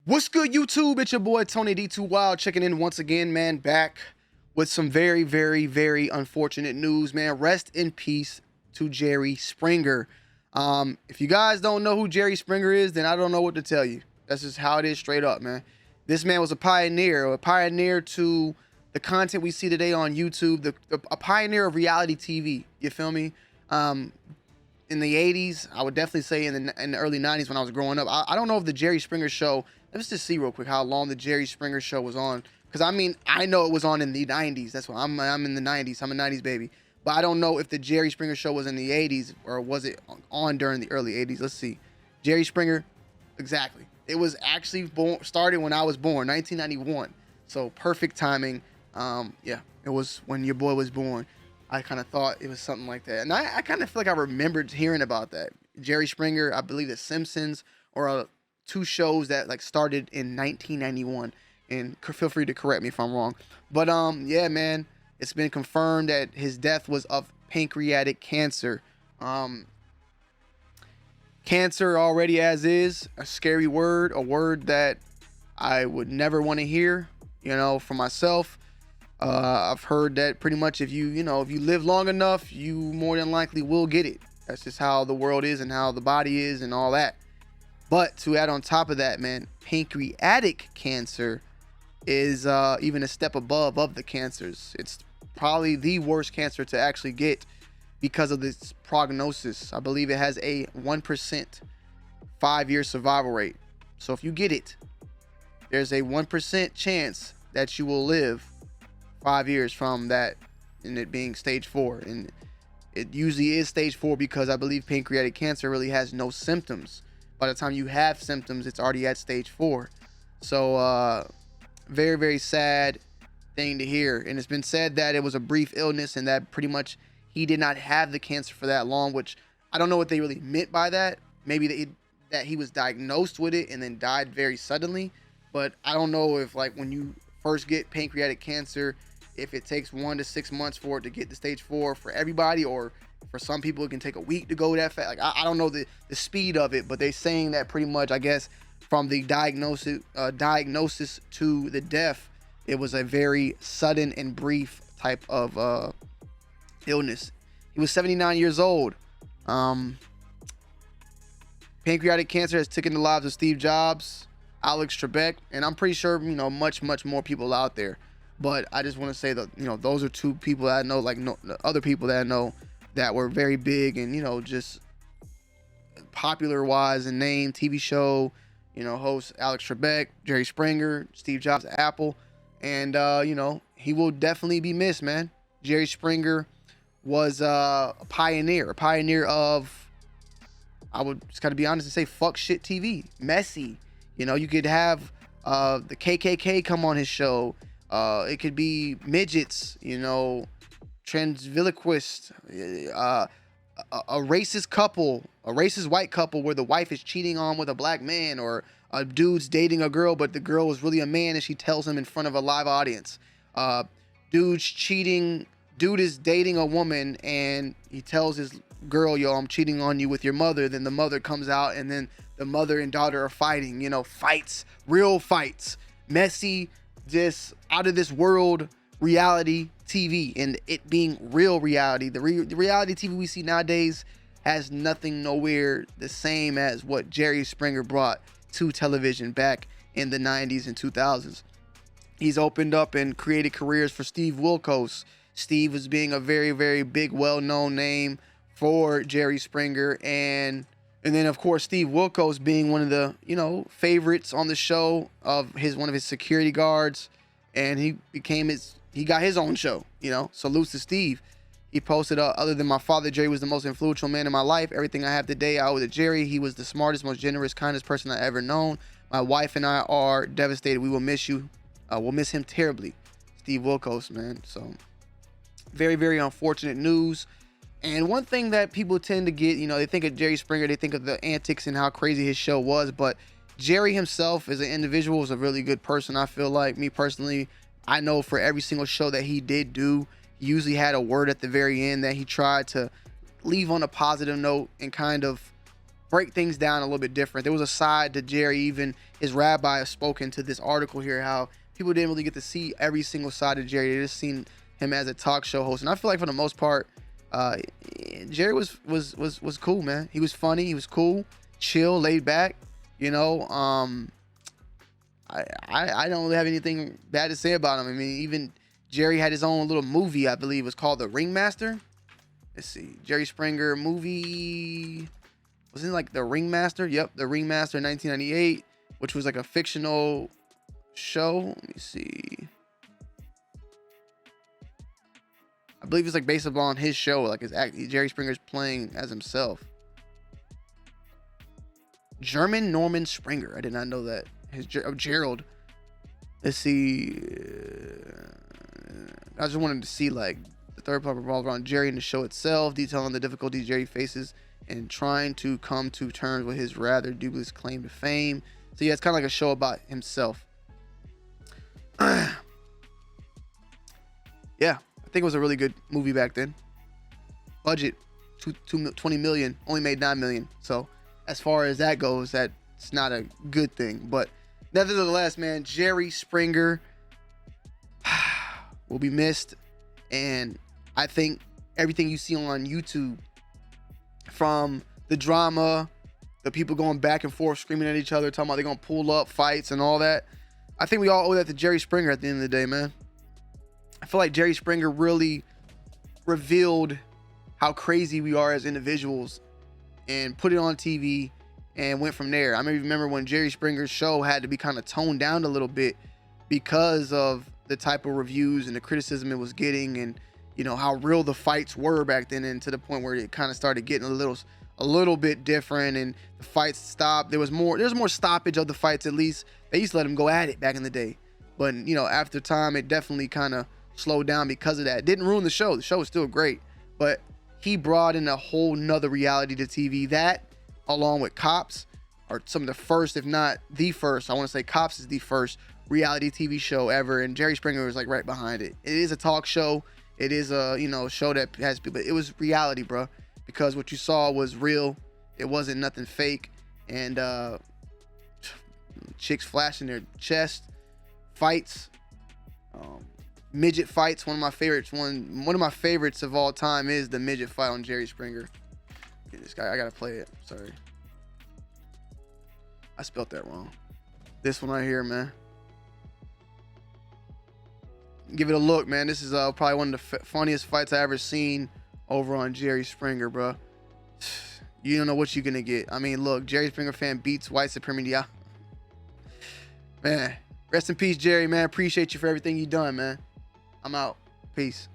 What's good, YouTube? It's your boy Tony D2 Wild checking in once again, man. Back with some very, very, very unfortunate news, man. Rest in peace to Jerry Springer. If you guys don't know who Jerry Springer is, then I don't know what to tell you. That's just how it is, straight up, man. This man was a pioneer to the content we see today on YouTube, a pioneer of reality TV. You feel me? In the 80s, I would definitely say in the early 90s when I was growing up. I don't know if the Jerry Springer show. Let's just see real quick how long the Jerry Springer show was on. Because, I mean, I know it was on in the 90s. That's why I'm in the 90s. I'm a 90s baby. But I don't know if the Jerry Springer show was in the 80s or was it on during the early 80s. Let's see. Jerry Springer, exactly. It was actually started when I was born, 1991. So perfect timing. Yeah, it was when your boy was born. I kind of thought it was something like that. And I kind of feel like I remembered hearing about that. Jerry Springer, I believe The Simpsons, or two shows that like started in 1991. And feel free to correct me if I'm wrong. But yeah, man, it's been confirmed that his death was of pancreatic cancer. Cancer already as is, a scary word, a word that I would never want to hear, for myself. I've heard that pretty much if you live long enough, you more than likely will get it. That's just how the world is and how the body is and all that. But to add on top of that, man, pancreatic cancer is even a step above of the cancers. It's probably the worst cancer to actually get because of this prognosis. I believe it has a 1% 5-year survival rate. So if you get it, there's a 1% chance that you will live 5 years from that, and it being stage 4. And it usually is stage 4 because I believe pancreatic cancer really has no symptoms. By the time you have symptoms, it's already at stage 4. So very, very sad thing to hear. And it's been said that it was a brief illness and that pretty much he did not have the cancer for that long, which I don't know what they really meant by that. Maybe that he was diagnosed with it and then died very suddenly. But I don't know if, like, when you first get pancreatic cancer, if it takes 1 to 6 months for it to get to stage 4 for everybody, or for some people it can take a week to go that fast. Like, I don't know the speed of it, but they're saying that pretty much, I guess, from the diagnosis to the death, it was a very sudden and brief type of illness. He was 79 years old. Pancreatic cancer has taken the lives of Steve Jobs, Alex Trebek, and I'm pretty sure much more people out there. But I just want to say that those are two people that I know, other people that I know that were very big and just popular wise in name, TV show, host Alex Trebek, Jerry Springer, Steve Jobs at Apple, and he will definitely be missed, man. Jerry Springer was a pioneer of, I would just gotta be honest and say, fuck shit TV, messy. You could have the KKK come on his show. It could be midgets, transviloquist, a racist couple, a racist white couple where the wife is cheating on with a black man, or a dude's dating a girl, but the girl is really a man and she tells him in front of a live audience. Dude is dating a woman and he tells his girl, yo, I'm cheating on you with your mother. Then the mother comes out and then the mother and daughter are fighting, fights, real fights, messy, just out of this world reality TV, and it being real reality. The reality TV we see nowadays has nothing nowhere the same as what Jerry Springer brought to television back in the 90s and 2000s. He's opened up and created careers for Steve Wilkos. Steve was being a very, very big, well-known name for Jerry Springer, and then of course Steve Wilkos being one of the favorites on the show of one of his security guards, and he got his own show. Salutes to Steve. He posted, other than my father, Jerry was the most influential man in my life. Everything I have today, I owe to Jerry. He was the smartest, most generous, kindest person I ever known. My wife and I are devastated. We will miss you. We'll miss him terribly. Steve Wilkos, man. So very, very unfortunate news. And one thing that people tend to get, they think of Jerry Springer, they think of the antics and how crazy his show was. But Jerry himself as an individual was a really good person. I feel like, me personally, I know for every single show that he did do, he usually had a word at the very end that he tried to leave on a positive note and kind of break things down a little bit different. There was a side to Jerry, even his rabbi has spoken to this article here, how people didn't really get to see every single side of Jerry. They just seen him as a talk show host. And I feel like for the most part, Jerry was cool, man. He was funny, he was cool, chill, laid back, you know. I don't really have anything bad to say about him. I mean, even Jerry had his own little movie, I believe it was called The Ringmaster. Let's see, Jerry Springer movie, wasn't it like The Ringmaster? Yep, The Ringmaster, 1998, which was like a fictional show. Let me see. I believe it's like based upon his show, like Jerry Springer's playing as himself. German Norman Springer. I did not know that. Gerald. Let's see. I just wanted to see like the third part revolved around Jerry and the show itself, detailing the difficulties Jerry faces and trying to come to terms with his rather dubious claim to fame. So yeah, it's kind of like a show about himself. Yeah, I think it was a really good movie back then. Budget, 20 million, only made 9 million. So as far as that goes, that's not a good thing. But nevertheless, man, Jerry Springer will be missed. And I think everything you see on YouTube, from the drama, the people going back and forth screaming at each other, talking about they're going to pull up fights and all that, I think we all owe that to Jerry Springer at the end of the day, man. I feel like Jerry Springer really revealed how crazy we are as individuals and put it on TV and went from there. I remember when Jerry Springer's show had to be kind of toned down a little bit because of the type of reviews and the criticism it was getting, and you know how real the fights were back then, and to the point where it kind of started getting a little bit different, and the fights stopped. There's more stoppage of the fights. At least they used to let them go at it back in the day, but you know, after time it definitely kind of slowed down because of that. It didn't ruin the show. The show was still great, but he brought in a whole nother reality to TV. That, along with Cops, are some of the first, if not the first. I want to say Cops is the first reality TV show ever, and Jerry Springer was like right behind it. It is a talk show. It is a, you know, show that has people. It was reality, bro, because what you saw was real. It wasn't nothing fake. And chicks flashing their chest, fights, midget fights. One of my favorites. One of my favorites of all time is the midget fight on Jerry Springer. This guy, I gotta play it. Sorry, I spelled that wrong. This one right here, man. Give it a look, man. This is probably one of the funniest fights I ever seen over on Jerry Springer, bro. You don't know what you're gonna get. I mean, look, Jerry Springer fan beats white supremacy. Man, rest in peace, Jerry, man. Appreciate you for everything you done, man. I'm out. Peace.